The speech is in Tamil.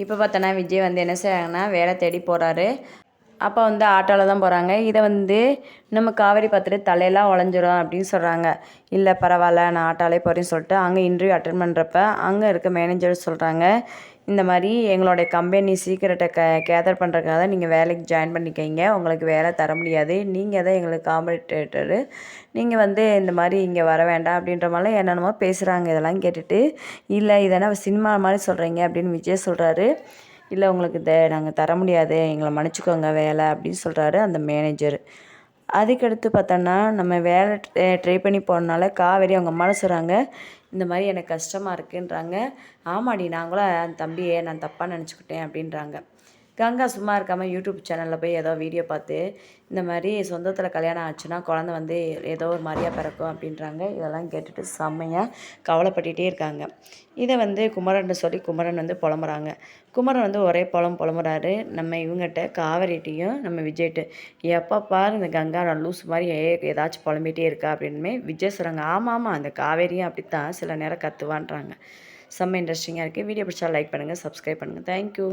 இப்போ பார்த்தோன்னா விஜய் வந்து என்ன செய்கிறாங்கன்னா வேலை தேடி போகிறாரு. அப்போ வந்து ஆட்டோவில் தான் போகிறாங்க. இதை வந்து நம்ம காவேரி பார்த்துட்டு தலையெல்லாம் உடஞ்சிரும் அப்படின்னு சொல்கிறாங்க. இல்லை பரவாயில்ல நான் ஆட்டோலே போகிறேன்னு சொல்லிட்டு அங்கே இன்டர்வியூ அட்டன் பண்ணுறப்ப அங்கே இருக்க மேனேஜர் சொல்கிறாங்க, இந்த மாதிரி எங்களுடைய கம்பெனி சீக்கிரட்டை கேதர் பண்ணுறதுக்காக தான் நீங்கள் வேலைக்கு ஜாயின் பண்ணிக்கிங்க, உங்களுக்கு வேலை தர முடியாது, நீங்கள் தான் எங்களுக்கு காம்படிட்டரு, நீங்கள் வந்து இந்த மாதிரி இங்கே வர வேண்டாம் அப்படின்ற மாதிரிலாம் என்னென்னமோ பேசுகிறாங்க. இதெல்லாம் கேட்டுட்டு இல்லை இதெல்லாம் சினிமா மாதிரி சொல்கிறீங்க அப்படின்னு விஜய் சொல்கிறாரு. இல்லை உங்களுக்கு நாங்கள் தர முடியாது, எங்களை மன்னிச்சிக்கோங்க வேலை அப்படின்னு சொல்கிறாரு அந்த மேனேஜர். அதுக்கடுத்து பார்த்தோன்னா நம்ம வேலை ட்ரை பண்ணி போனனால காவேரி அவங்க அம்மாவை சொல்கிறாங்க, இந்த மாதிரி எனக்கு கஷ்டமாக இருக்குன்றாங்க. ஆமாடி நாங்களும் அந்த தம்பியை நான் தப்பாக நினச்சிக்கிட்டேன் அப்படின்றாங்க. கங்கா சும்மா இருக்காமல் யூடியூப் சேனலில் போய் ஏதோ வீடியோ பார்த்து இந்த மாதிரி சொந்தத்தில் கல்யாணம் ஆச்சுன்னா குழந்த வந்து ஏதோ ஒரு மாதிரியாக பிறக்கும் அப்படின்றாங்க. இதெல்லாம் கேட்டுட்டு செம்மையாக கவலைப்பட்டுகிட்டே இருக்காங்க. இதை வந்து குமரன் சொல்லி குமரன் வந்து புலம்புறாங்க. குமரன் வந்து ஒரே புலம்புறாரு நம்ம இவங்ககிட்ட காவேரிட்டையும் நம்ம விஜய்கிட்ட. எப்போ பாரு இந்த கங்கா நான் லூஸ் மாதிரி ஏதாச்சும் புலம்பிகிட்டே இருக்கா அப்படின்னு விஜய் சொல்கிறாங்க. ஆமாம் அந்த காவேரியும் அப்படித்தான் சில நேரம் கத்துவான்றாங்க. செம்ம இன்ட்ரெஸ்டிங்காக இருக்குது. வீடியோ பிடிச்சா லைக் பண்ணுங்கள், சப்ஸ்கிரைப் பண்ணுங்கள். தேங்க்யூ.